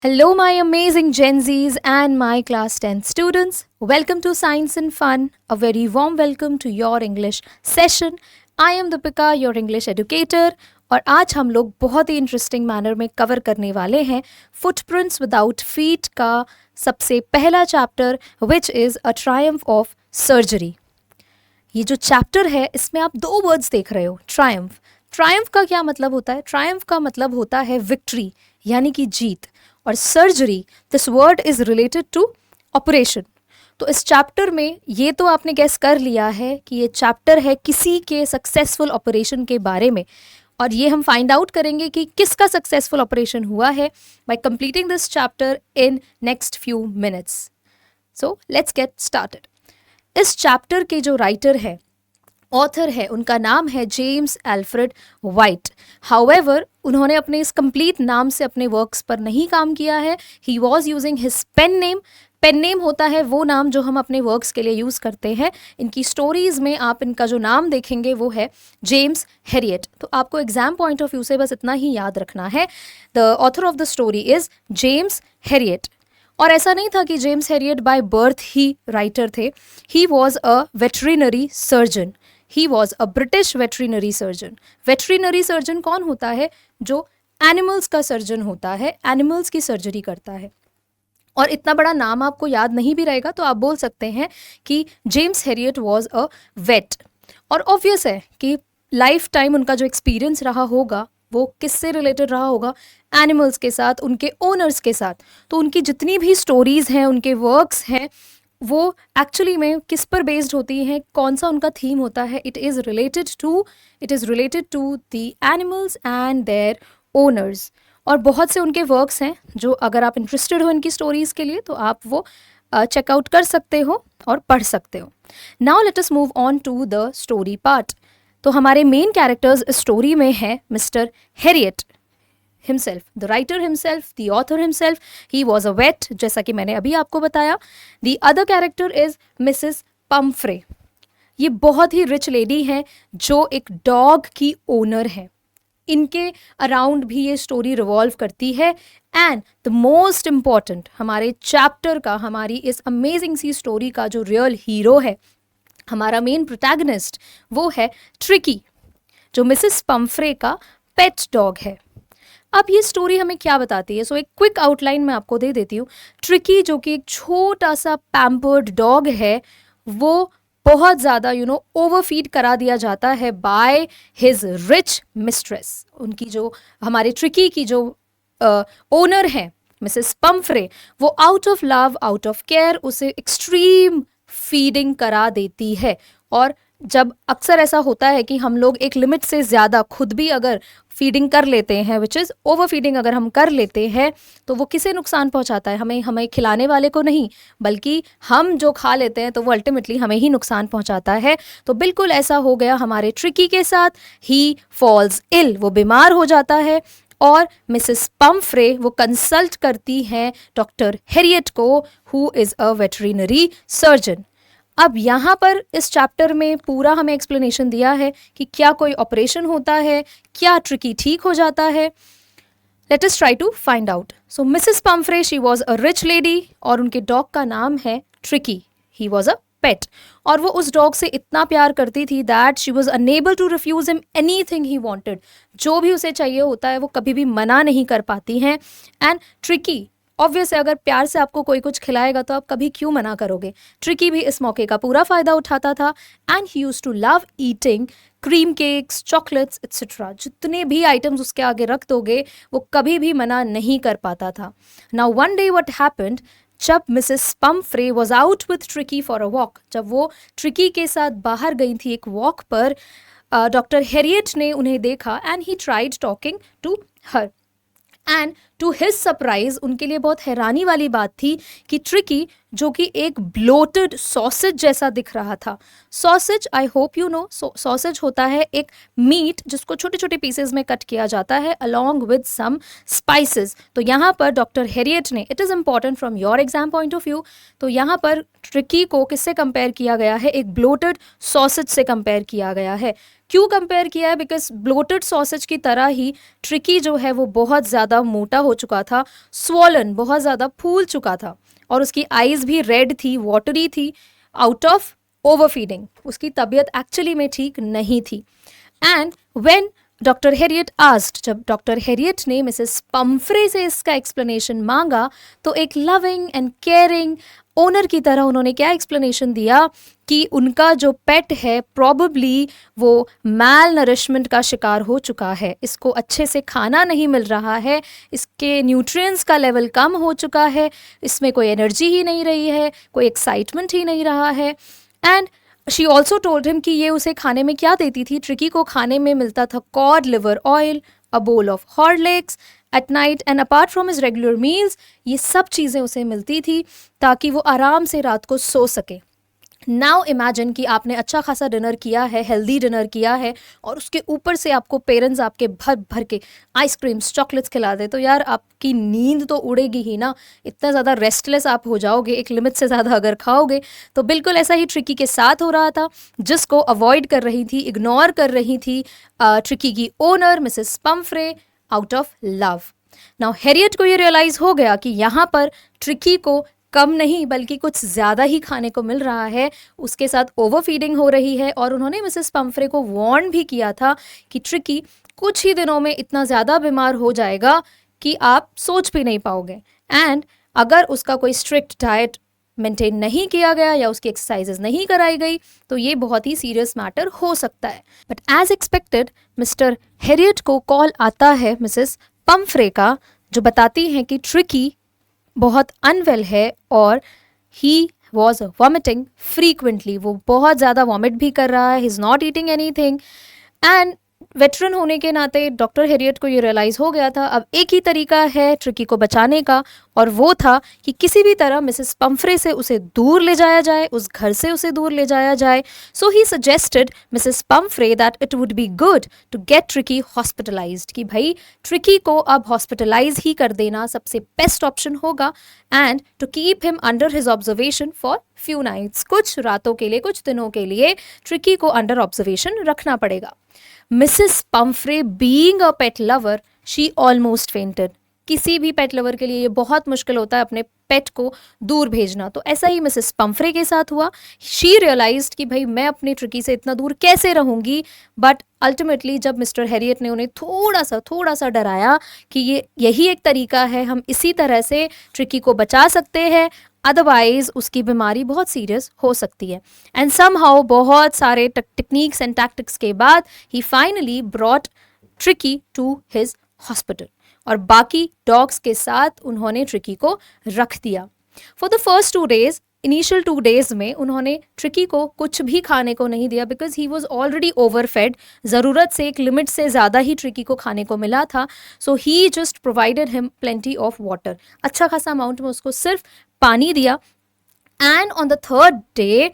Hello, my amazing Gen Zs and my class 10 students. Welcome to Science and Fun. A very warm welcome to your English session. I am Deepika, your English educator. और आज हम लोग बहुत ही interesting manner में cover करने वाले हैं footprints without feet का सबसे पहला chapter which is a Triumph of surgery. ये जो चैप्टर है इसमें आप दो वर्ड्स देख रहे हो, ट्रायम्फ. ट्रायम्फ का क्या मतलब होता है? ट्रायम्फ का मतलब होता है विक्ट्री यानी कि जीत. और surgery, this word is related to operation. तो इस चैप्टर में ये तो आपने गैस कर लिया है कि ये चैप्टर है किसी के सक्सेसफुल ऑपरेशन के बारे में. और ये हम फाइंड आउट करेंगे कि किसका सक्सेसफुल ऑपरेशन हुआ है bye completing this chapter in next few minutes. So let's get started. इस चैप्टर के जो राइटर है, ऑथर है, उनका नाम है जेम्स एल्फ्रेड वाइट. हाउएवर उन्होंने अपने इस कंप्लीट नाम से अपने वर्क्स पर नहीं काम किया है. He was using his pen name. Pen name होता है वो नाम जो हम अपने वर्क्स के लिए यूज़ करते हैं. इनकी स्टोरीज़ में आप इनका जो नाम देखेंगे वो है जेम्स हैरियट. तो आपको एग्जाम पॉइंट ऑफ व्यू से बस इतना ही याद रखना है, the author of the story is James Herriot. और ऐसा नहीं था कि जेम्स हैरियट बाय बर्थ ही राइटर थे. He was a veterinary surgeon. He was a British veterinary surgeon. Veterinary surgeon कौन होता है? जो एनिमल्स का सर्जन होता है, एनिमल्स की सर्जरी करता है. और इतना बड़ा नाम आपको याद नहीं भी रहेगा तो आप बोल सकते हैं कि James Herriot was a vet. और ऑब्वियस है कि लाइफ टाइम उनका जो एक्सपीरियंस रहा होगा वो किससे रिलेटेड रहा होगा? एनिमल्स के साथ, उनके ओनर्स के साथ. तो उनकी जितनी भी स्टोरीज़ हैं, उनके वर्क्स हैं, वो एक्चुअली में किस पर बेस्ड होती हैं, कौन सा उनका थीम होता है? It is related to the animals and their owners. और बहुत से उनके वर्क्स हैं जो अगर आप इंटरेस्टेड हो इनकी स्टोरीज़ के लिए तो आप वो चेकआउट कर सकते हो और पढ़ सकते हो. Now let us move on to the story part. तो हमारे मेन कैरेक्टर्स इस स्टोरी में है Mr Herriot himself, the writer himself, the author himself. He was a vet, जैसा कि मैंने अभी आपको बताया. The other character is Mrs. Pumphrey. ये बहुत ही रिच लेडी हैं जो एक डॉग की ओनर है. इनके अराउंड भी ये स्टोरी रिवॉल्व करती है. एंड द मोस्ट इम्पॉर्टेंट हमारे चैप्टर का, हमारी इस अमेजिंग सी स्टोरी का जो रियल हीरो है, हमारा मेन प्रोटैगनिस्ट, वो है ट्रिकी, जो मिसेस पम्फ्रे का पेट डॉग है. अब ये स्टोरी हमें क्या बताती है? सो एक क्विक आउटलाइन मैं आपको दे देती हूँ. ट्रिकी जो कि एक छोटा सा पैम्पर्ड डॉग है, वो बहुत ज़्यादा ओवरफीड करा दिया जाता है बाय हिज रिच मिस्ट्रेस. उनकी जो हमारे ट्रिकी की जो ओनर है मिसेस पम्फ्रे, वो out of love, out of care उसे एक्सट्रीम फीडिंग करा देती है. और जब अक्सर ऐसा होता है कि हम लोग एक लिमिट से ज़्यादा खुद भी अगर फीडिंग कर लेते हैं, विच इज़ ओवर फीडिंग अगर हम कर लेते हैं, तो वो किसे नुकसान पहुंचाता है? हमें खिलाने वाले को नहीं, बल्कि हम जो खा लेते हैं तो वो अल्टीमेटली हमें ही नुकसान पहुंचाता है. तो बिल्कुल ऐसा हो गया हमारे ट्रिकी के साथ. ही फॉल्स इल, वो बीमार हो जाता है. और मिसेस पम्फ्रे वो कंसल्ट करती हैं डॉक्टर हैरियट को, who is a veterinary surgeon. अब यहाँ पर इस चैप्टर में पूरा हमें एक्सप्लेनेशन दिया है कि क्या कोई ऑपरेशन होता है, क्या ट्रिकी ठीक हो जाता है. Let us try to find out. So Mrs Pumphrey, she was a rich lady और उनके डॉग का नाम है ट्रिकी. ही वॉज अ पेट. और वो उस डॉग से इतना प्यार करती थी that she was unable to refuse him anything he wanted. जो भी उसे चाहिए होता है वो कभी भी मना नहीं कर पाती हैं. एंड ट्रिकी, ऑब्वियस है, अगर प्यार से आपको कोई कुछ खिलाएगा तो आप कभी क्यों मना करोगे? ट्रिकी भी इस मौके का पूरा फ़ायदा उठाता था. And he used to love eating cream cakes, chocolates etcetera. जितने भी आइटम्स उसके आगे रख दोगे वो कभी भी मना नहीं कर पाता था. Now one day what happened, जब Mrs Pumphrey was out with Tricki for a walk, जब वो ट्रिकी के साथ बाहर गई थी एक वॉक पर, डॉक्टर हैरियट ने उन्हें देखा and he tried talking to her. And to his surprise, उनके लिए बहुत हैरानी वाली बात थी कि ट्रिकी, जो कि एक ब्लोटेड सॉसेज जैसा दिख रहा था. Sausage, I hope you know, sausage होता है एक मीट जिसको छोटे छोटे पीसेज में कट किया जाता है अलॉन्ग विद सम स्पाइसेस. तो यहाँ पर डॉक्टर हैरियट ने, it is important from your exam point of view, तो यहाँ पर ट्रिकी को किससे कंपेयर किया गया है? एक ब्लोटेड सॉसेज से कंपेयर किया गया है. क्यों कंपेयर किया है? बिकॉज ब्लोटेड सॉसेज की तरह ही ट्रिकी जो है वो बहुत ज़्यादा मोटा हो चुका था, स्वॉलन, बहुत ज़्यादा फूल चुका था, और उसकी आईज भी रेड थी, वाटरी थी, आउट ऑफ ओवरफीडिंग। उसकी तबीयत एक्चुअली में ठीक नहीं थी। And when doctor Harriet asked, जब डॉक्टर हेरियट ने मिसेस पम्फ्रे से इसका एक्सप्लेनेशन मांगा, तो एक लविंग एंड केयरिंग ओनर की तरह उन्होंने क्या एक्सप्लेनेशन दिया कि उनका जो पेट है प्रॉबली वो मैल नरिशमेंट का शिकार हो चुका है, इसको अच्छे से खाना नहीं मिल रहा है, इसके न्यूट्रिएंट्स का लेवल कम हो चुका है, इसमें कोई एनर्जी ही नहीं रही है, कोई एक्साइटमेंट ही नहीं रहा है। And she also told him कि ये उसे खाने में क्या देती थी। ट्रिकी को खाने में मिलता था cod liver oil, a bowl of Horlicks at night, and apart from his regular meals ये सब चीज़ें उसे मिलती थी ताकि वो आराम से रात को सो सके। नाउ इमेजिन कि आपने अच्छा खासा डिनर किया है, हेल्दी डिनर किया है, और उसके ऊपर से आपको पेरेंट्स आपके भर भर के आइसक्रीम्स, चॉकलेट्स खिला दे, तो यार आपकी नींद तो उड़ेगी ही ना, इतना ज़्यादा रेस्टलेस आप हो जाओगे एक लिमिट से ज़्यादा अगर खाओगे। तो बिल्कुल ऐसा ही ट्रिकी के साथ हो रहा था, जिसको अवॉइड कर रही थी, इग्नोर कर रही थी ट्रिकी की owner Mrs Pomfrey out of love. Now Harriet को ये रियलाइज़ हो गया कि यहाँ पर ट्रिकी को कम नहीं बल्कि कुछ ज़्यादा ही खाने को मिल रहा है, उसके साथ ओवर फीडिंग हो रही है, और उन्होंने मिसेस पम्फ्रे को वार्न भी किया था कि ट्रिकी कुछ ही दिनों में इतना ज़्यादा बीमार हो जाएगा कि आप सोच भी नहीं पाओगे, एंड अगर उसका कोई स्ट्रिक्ट डाइट मेंटेन नहीं किया गया या उसकी एक्सरसाइजेज नहीं कराई गई तो ये बहुत ही सीरियस मैटर हो सकता है। But as expected Mr Herriot को कॉल आता है मिसेस पम्फ्रे का, जो बताती हैं कि ट्रिकी बहुत अनवेल है और ही वॉज वॉमिटिंग फ्रीक्वेंटली, वो बहुत ज़्यादा वॉमिट भी कर रहा है, he is not eating any thing. And veteran होने के नाते डॉक्टर हैरियट को ये रियलाइज़ हो गया था अब एक ही तरीका है ट्रिकी को बचाने का, और वो था कि किसी भी तरह मिसेस पम्फ्रे से उसे दूर ले जाया जाए, उस घर से उसे दूर ले जाया जाए। So he suggested Mrs Pumphrey that it would be good to get Tricki hospitalised, कि भाई ट्रिकी को अब हॉस्पिटलाइज ही कर देना सबसे बेस्ट ऑप्शन होगा, and to keep him under his observation for few nights, कुछ रातों के लिए, कुछ दिनों के लिए ट्रिकी को अंडर ऑब्जर्वेशन रखना पड़ेगा। Mrs Pomfrey being a pet lover, she almost fainted. किसी भी पेट लवर के लिए ये बहुत मुश्किल होता है अपने पेट को दूर भेजना, तो ऐसा ही मिसेस पम्फ्रे के साथ हुआ। शी रियलाइज्ड कि भाई मैं अपनी ट्रिकी से इतना दूर कैसे रहूंगी, बट अल्टीमेटली जब मिस्टर हैरियट ने उन्हें थोड़ा सा डराया कि ये यही एक तरीका है, हम इसी तरह से ट्रिकी को बचा सकते हैं, अदरवाइज उसकी बीमारी बहुत सीरियस हो सकती है। एंड समहाउ बहुत सारे टेक्निक्स एंड टैक्टिक्स के बाद he finally brought Tricki to his hospital, और बाकी डॉग्स के साथ उन्होंने ट्रिकी को रख दिया। For the first 2 days, initial 2 days में उन्होंने ट्रिकी को कुछ भी खाने को नहीं दिया, बिकॉज ही वॉज ऑलरेडी ओवरफेड, ज़रूरत से एक लिमिट से ज़्यादा ही ट्रिकी को खाने को मिला था। So he just provided him plenty of water, अच्छा खासा अमाउंट में उसको सिर्फ पानी दिया। And on the 3rd day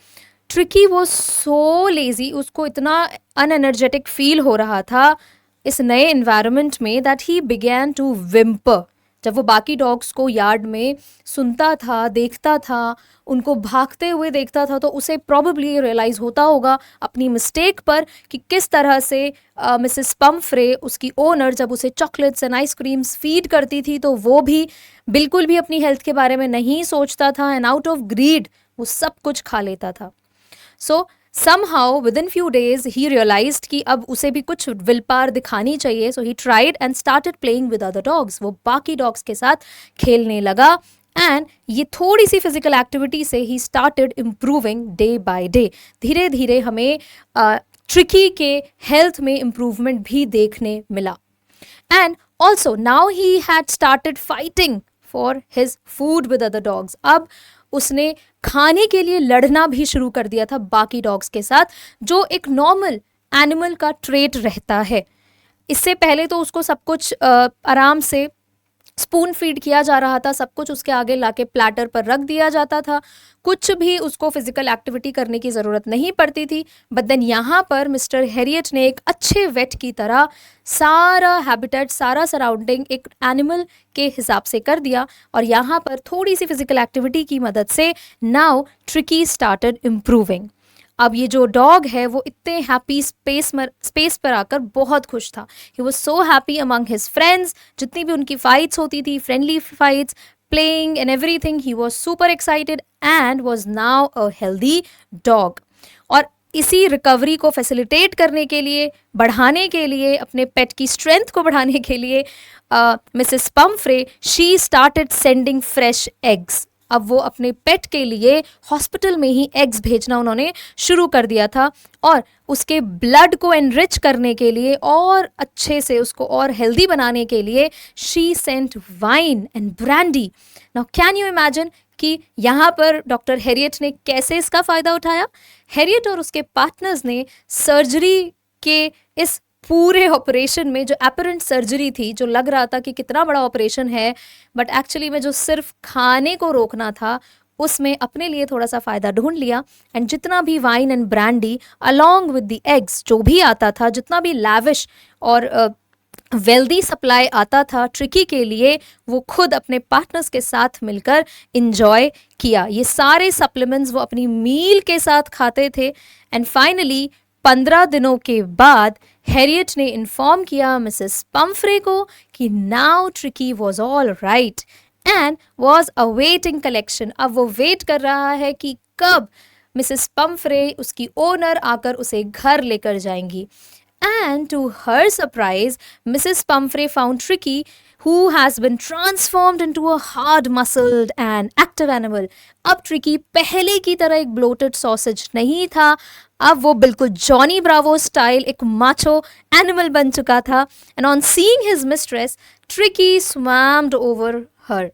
Tricki was so lazy, उसको इतना अनएनर्जेटिक फील हो रहा था इस नए इन्वायरमेंट में, that he began to whimper. जब वो बाकी डॉग्स को यार्ड में सुनता था, देखता था, उनको भागते हुए देखता था, तो उसे प्रॉबेबली रियलाइज़ होता होगा अपनी मिस्टेक पर कि किस तरह से मिसेस पम्फ्रे, उसकी ओनर, जब उसे चॉकलेट्स एंड आइसक्रीम्स फीड करती थी तो वो भी बिल्कुल भी अपनी हेल्थ के बारे में नहीं सोचता था, एंड आउट ऑफ ग्रीड वो सब कुछ खा लेता था। सो somehow within few days he realized कि अब उसे भी कुछ विल पावर दिखानी चाहिए, so he tried and started playing with other dogs, वो बाकी डॉग्स के साथ खेलने लगा, एंड ये थोड़ी सी फिजिकल एक्टिविटी से he started improving day by day. धीरे धीरे हमें ट्रिकी के हेल्थ में इम्प्रूवमेंट भी देखने मिला। And also now he had started fighting for his food with other dogs, अब उसने खाने के लिए लड़ना भी शुरू कर दिया था बाकी डॉग्स के साथ, जो एक नॉर्मल एनिमल का ट्रेट रहता है। इससे पहले तो उसको सब कुछ आराम से स्पून फीड किया जा रहा था, सब कुछ उसके आगे लाके प्लेटर पर रख दिया जाता था, कुछ भी उसको फिजिकल एक्टिविटी करने की ज़रूरत नहीं पड़ती थी। बट देन यहाँ पर मिस्टर हैरियट ने एक अच्छे वेट की तरह सारा हैबिटेट, सारा सराउंडिंग एक एनिमल के हिसाब से कर दिया, और यहाँ पर थोड़ी सी फिजिकल एक्टिविटी की मदद से नाउ ट्रिकी स्टार्टेड इम्प्रूविंग। अब ये जो डॉग है वो इतने हैप्पी स्पेस पर आकर बहुत खुश था. He was so happy among his friends. जितनी भी उनकी फाइट्स होती थी, friendly fights, playing and everything, he was super excited and was now a healthy dog. और इसी रिकवरी को फैसिलिटेट करने के लिए, बढ़ाने के लिए, अपने पेट की स्ट्रेंथ को बढ़ाने के लिए Mrs Pumphrey she started sending fresh eggs. अब वो अपने पेट के लिए हॉस्पिटल में ही एग्स भेजना उन्होंने शुरू कर दिया था और उसके ब्लड को एनरिच करने के लिए और अच्छे से उसको और हेल्दी बनाने के लिए she sent wine and brandy. Now can you imagine कि यहाँ पर डॉक्टर हैरियट ने कैसे इसका फ़ायदा उठाया. हैरियट और उसके पार्टनर्स ने सर्जरी के इस पूरे ऑपरेशन में, जो एपरेंट सर्जरी थी, जो लग रहा था कि कितना बड़ा ऑपरेशन है, बट एक्चुअली में जो सिर्फ खाने को रोकना था, उसमें अपने लिए थोड़ा सा फ़ायदा ढूंढ लिया. एंड जितना भी wine and brandy along with the eggs जो भी आता था, जितना भी लैविश और वेल्दी सप्लाई आता था ट्रिकी के लिए, वो खुद अपने पार्टनर्स के साथ मिलकर इंजॉय किया. ये सारे सप्लीमेंट्स वो अपनी मील के साथ खाते थे. एंड फाइनली 15 दिनों के बाद हैरियट ने इन्फॉर्म किया मिसेस पम्फ्रे को कि now tricky was all right and was awaiting collection. अब वो वेट कर रहा है कि कब मिसेस पम्फ्रे, उसकी ओनर, आकर उसे घर लेकर जाएंगी. And to her surprise, Mrs. Pumphrey found Tricky, who has been transformed into a hard-muscled and active animal. अब ट्रिकी पहले की तरह एक bloated sausage नहीं था. अब वो बिल्कुल जॉनी ब्रावो स्टाइल एक macho animal बन चुका था. And on seeing his mistress, Tricky swam over her.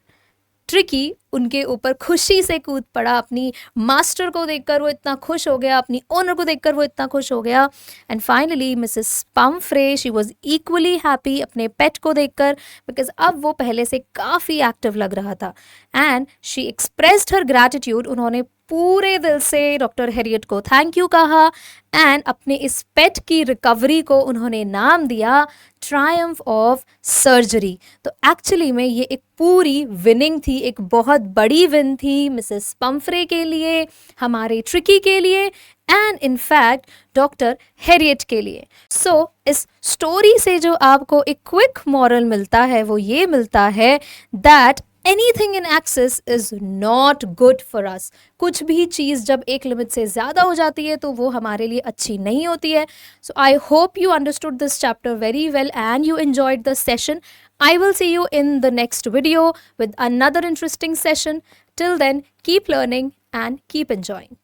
Tricky उनके ऊपर खुशी से कूद पड़ा. अपनी मास्टर को देखकर वो इतना खुश हो गया, अपनी ओनर को देखकर वो इतना खुश हो गया. And finally Mrs Pumphrey she was equally happy अपने पेट को देखकर, बिकॉज अब वो पहले से काफ़ी एक्टिव लग रहा था. And she expressed her gratitude. उन्होंने पूरे दिल से डॉक्टर हैरियट को थैंक यू कहा एंड अपने इस पेट की रिकवरी को उन्होंने नाम दिया ट्रायम्फ ऑफ सर्जरी. तो एक्चुअली में ये एक पूरी विनिंग थी, एक बहुत बड़ी विन थी मिसेस पम्फ्रे के लिए, हमारे ट्रिकी के लिए एंड इनफैक्ट डॉक्टर हैरियट के लिए. सो इस स्टोरी से जो आपको एक क्विक मॉरल मिलता है वो ये मिलता है that anything in excess is not good for us. कुछ भी चीज़ जब एक लिमिट से ज़्यादा हो जाती है तो वो हमारे लिए अच्छी नहीं होती है. So I hope you understood this chapter very well and you enjoyed the session. I will see you in the next video with another interesting session. Till then, keep learning and keep enjoying.